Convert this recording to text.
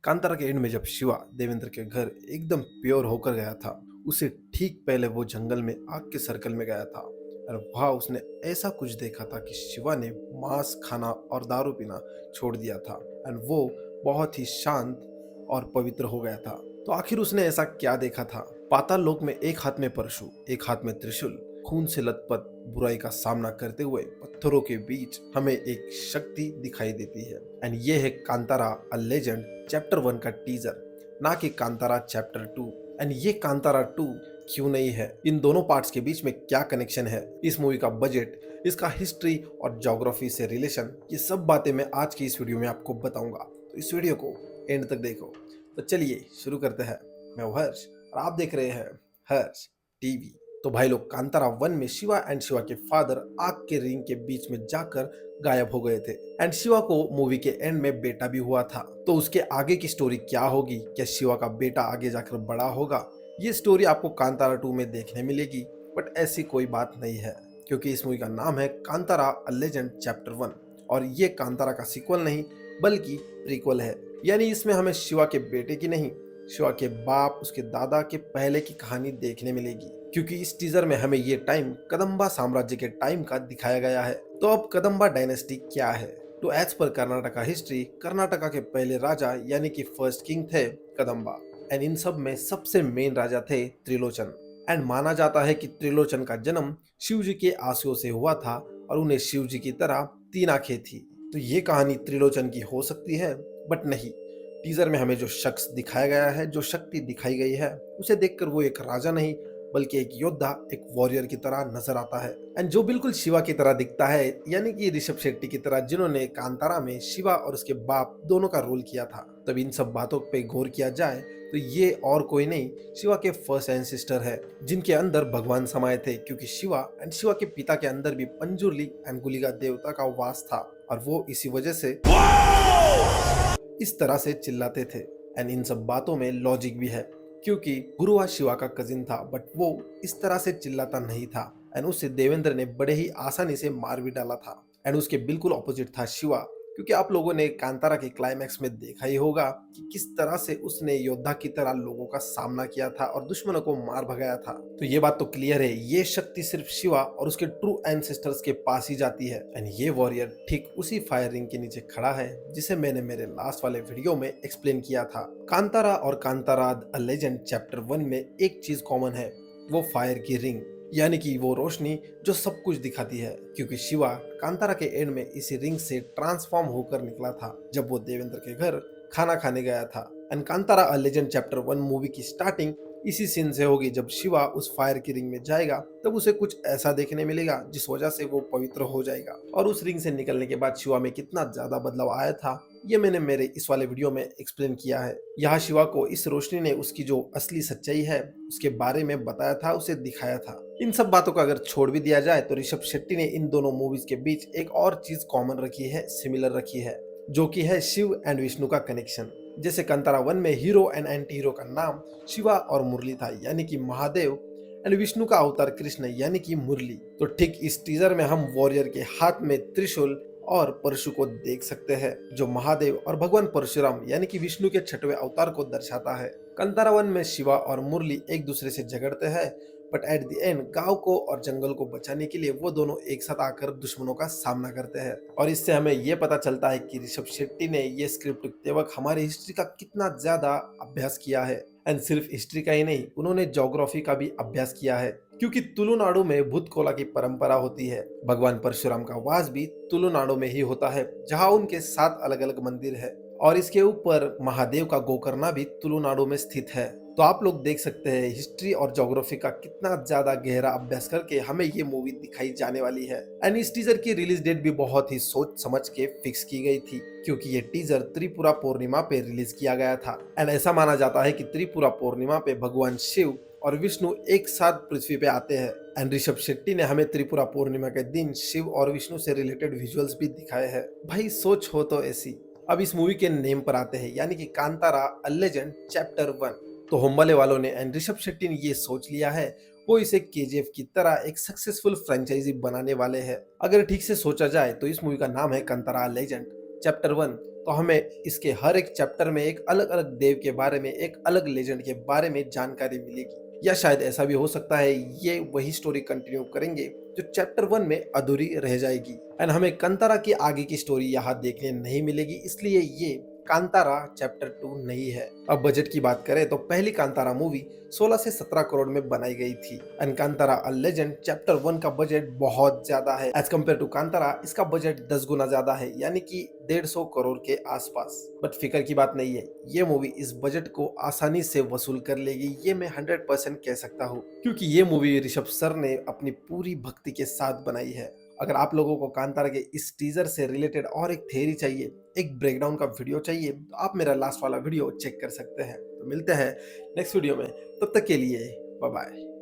कांतारा के एंड में जब शिवा देवेंद्र के घर एकदम प्योर होकर गया था, उसे ठीक पहले वो जंगल में आग के सर्कल में गया था और वहाँ उसने ऐसा कुछ देखा था कि शिवा ने मांस खाना और दारू पीना छोड़ दिया था एंड वो बहुत ही शांत और पवित्र हो गया था। तो आखिर उसने ऐसा क्या देखा था? पाताल लोक में एक हाथ में परशु, एक हाथ में त्रिशूल, खून से लथपथ बुराई का सामना करते हुए पत्थरों के बीच हमें एक शक्ति दिखाई देती है एंड ये है कांतारा अ लेजेंड चैप्टर 1 का टीजर, ना कि कांतारा चैप्टर 2। एंड ये कांतारा 2 क्यों नहीं है? इन दोनों पार्ट्स के बीच में क्या कनेक्शन है? इस मूवी का बजट, इसका हिस्ट्री और ज्योग्राफी से रिलेशन, ये सब बातें मैं आज की इस वीडियो में आपको बताऊंगा। तो इस वीडियो को एंड तक देखो। तो चलिए शुरू करते हैं। मैं हूं हर्ष और आप देख रहे हैं हर्ष टीवी। तो भाई लोग, कांतारा 1 में शिवा एंड शिवा के फादर आग के रिंग के बीच में जाकर गायब हो गए थे एंड शिवा को मूवी के एंड में बेटा भी हुआ था। तो उसके आगे की स्टोरी क्या होगी? क्या शिवा का बेटा आगे जाकर बड़ा होगा? ये स्टोरी आपको कांतारा 2 में देखने मिलेगी, बट ऐसी कोई बात नहीं है क्योंकि इस मूवी का नाम है कांतारा अ लेजेंड चैप्टर 1 और ये कांतारा का सीक्वल नहीं बल्कि प्रीक्वल है। यानी इसमें हमें शिवा के बेटे की नहीं, शिवा के बाप, उसके दादा के पहले की कहानी देखने मिलेगी क्योंकि इस टीजर में हमें ये टाइम कदम्बा साम्राज्य के टाइम का दिखाया गया है। तो अब कदम्बा डायनेस्टी क्या है? तो as per Karnataka history, Karnataka के पहले राजा यानी कि फर्स्ट किंग थे कदम्बा एंड इन सब में सबसे मेन राजा थे त्रिलोचन एंड माना जाता है कि त्रिलोचन का जन्म शिव जी के आंसुओं से हुआ था और उन्हें शिव जी की तरह तीन आंखें थी। तो ये कहानी त्रिलोचन की हो सकती है, बट नहीं। टीजर में हमें जो शख्स दिखाया गया है, जो शक्ति दिखाई गई है, उसे देखकर वो एक राजा नहीं बल्कि एक योद्धा, एक वॉरियर की तरह नजर आता है एंड जो बिल्कुल शिवा की तरह दिखता है, यानी कि ऋषभ शेट्टी की तरह, जिन्होंने कांतारा में शिवा और उसके बाप दोनों का रोल किया था। तब इन सब बातों पे गौर किया जाए तो ये और कोई नहीं, शिवा के फर्स्ट एंसेस्टर है जिनके अंदर भगवान समाये थे क्योंकि शिवा एंड शिवा के पिता के अंदर भी पंजुर्ली एंड गुलिगा देवता का वास था और वो इसी वजह से इस तरह से चिल्लाते थे। एंड इन सब बातों में लॉजिक भी है क्योंकि गुरुवा शिवा का कजिन था बट वो इस तरह से चिल्लाता नहीं था एंड उसे देवेंद्र ने बड़े ही आसानी से मार भी डाला था। एंड उसके बिल्कुल ऑपोजिट था शिवा, क्योंकि आप लोगों ने कांतारा के क्लाइमैक्स में देखा ही होगा कि किस तरह से उसने योद्धा की तरह लोगों का सामना किया था और दुश्मनों को मार भगाया था। तो ये बात तो क्लियर है, ये शक्ति सिर्फ शिवा और उसके ट्रू एंसेस्टर्स के पास ही जाती है एंड ये वॉरियर ठीक उसी फायर रिंग के नीचे खड़ा है जिसे मैंने मेरे लास्ट वाले वीडियो में एक्सप्लेन किया था। कांतारा और कांतारा अ लेजेंड चैप्टर 1 में एक चीज कॉमन है, वो फायर की रिंग, यानी कि वो रोशनी जो सब कुछ दिखाती है क्योंकि शिवा कांतारा के एंड में इसी रिंग से ट्रांसफॉर्म होकर निकला था जब वो देवेंद्र के घर खाना खाने गया था। And Kantara a legend chapter 1 movie की स्टार्टिंग इसी सीन से होगी। जब शिवा उस फायर की रिंग में जाएगा तब उसे कुछ ऐसा देखने मिलेगा जिस वजह से वो पवित्र हो जाएगा और उस रिंग से निकलने के बाद शिवा में कितना ज्यादा बदलाव आया था ये मैंने मेरे इस वाले वीडियो में एक्सप्लेन किया है। यहाँ शिवा को इस रोशनी ने उसकी जो असली सच्चाई है उसके बारे में बताया था, उसे दिखाया था। इन सब बातों को अगर छोड़ भी दिया जाए तो ऋषभ शेट्टी ने इन दोनों मूवीज के बीच एक और चीज कॉमन रखी है, सिमिलर रखी है, जो कि है शिव एंड विष्णु का कनेक्शन। जैसे कांतारा 1 में हीरो एंड एंटी हीरो का नाम शिवा और मुरली था, यानी कि महादेव, एंड विष्णु का अवतार कृष्ण यानी कि मुरली। तो ठीक इस टीजर में हम वॉरियर के हाथ में त्रिशूल और परशु को देख सकते हैं जो महादेव और भगवान परशुराम यानी कि विष्णु के छठवें अवतार को दर्शाता है। कांतारा 1 में शिवा और मुरली एक दूसरे से झगड़ते हैं बट एट द एंड गांव को और जंगल को बचाने के लिए वो दोनों एक साथ आकर दुश्मनों का सामना करते हैं और इससे हमें ये पता चलता है कि ऋषभ शेट्टी ने ये स्क्रिप्ट लिखते वक्त हमारी हिस्ट्री का कितना ज्यादा अभ्यास किया है एंड सिर्फ हिस्ट्री का ही नहीं, उन्होंने ज्योग्राफी का भी अभ्यास किया है क्योंकि तुलुनाडु में भूतकोला की परंपरा होती है। भगवान परशुराम का वास भी तुलुनाडु में ही होता है जहाँ उनके 7 अलग अलग मंदिर है और इसके ऊपर महादेव का गोकर्णा भी तुलुनाडु में स्थित है। तो आप लोग देख सकते हैं हिस्ट्री और ज्योग्राफी का कितना ज्यादा गहरा अभ्यास करके हमें ये मूवी दिखाई जाने वाली है। एंड इस टीजर की रिलीज डेट भी बहुत ही सोच समझ के फिक्स की गई थी क्योंकि ये टीजर त्रिपुरा पूर्णिमा पे रिलीज किया गया था एंड ऐसा माना जाता है कि त्रिपुरा पूर्णिमा पे भगवान शिव और विष्णु एक साथ पृथ्वी पे आते हैं एंड ऋषभ शेट्टी ने हमें त्रिपुरा पूर्णिमा के दिन शिव और विष्णु से रिलेटेड विजुअल्स भी दिखाए हैं। भाई सोच हो तो ऐसी। अब इस मूवी के नेम पर आते हैं, यानी कि कांतारा अ लेजेंड चैप्टर 1। तो होम्बले वालों ने एंड ऋषभ शेट्टी ने ये सोच लिया है वो इसे केजीएफ की तरह एक सक्सेसफुल फ्रेंचाइजी बनाने वाले हैं। अगर ठीक से सोचा जाए तो इस मूवी का नाम है कांतारा लेजेंड चैप्टर 1, तो हमें इसके हर एक चैप्टर में एक अलग-अलग देव के बारे में, एक अलग लेजेंड के बारे में जानकारी मिलेगी। या शायद ऐसा भी हो सकता है ये वही स्टोरी कंटिन्यू करेंगे जो चैप्टर 1 में अधूरी रह जाएगी एंड हमें कांतारा की आगे की स्टोरी यहाँ देखने नहीं मिलेगी, इसलिए ये कांतारा चैप्टर 2 नहीं है। अब बजट की बात करें तो पहली कांतारा मूवी 16 से 17 करोड़ में बनाई गई थी and Kantara a legend chapter 1 का बजट बहुत ज्यादा है। एज कम्पेयर टू कांतारा इसका बजट 10 गुना ज्यादा है, यानी कि 150 करोड़ के आसपास। बट फिकर की बात नहीं है, ये मूवी इस बजट को आसानी से वसूल कर लेगी, ये मैं 100% कह सकता हूँ, क्योंकि ये मूवी ऋषभ सर ने अपनी पूरी भक्ति के साथ बनाई है। अगर आप लोगों को कांतारा के इस टीजर से रिलेटेड और एक थ्योरी चाहिए, एक ब्रेकडाउन का वीडियो चाहिए, तो आप मेरा लास्ट वाला वीडियो चेक कर सकते हैं। तो मिलते हैं नेक्स्ट वीडियो में, तब तक के लिए बाय बाय।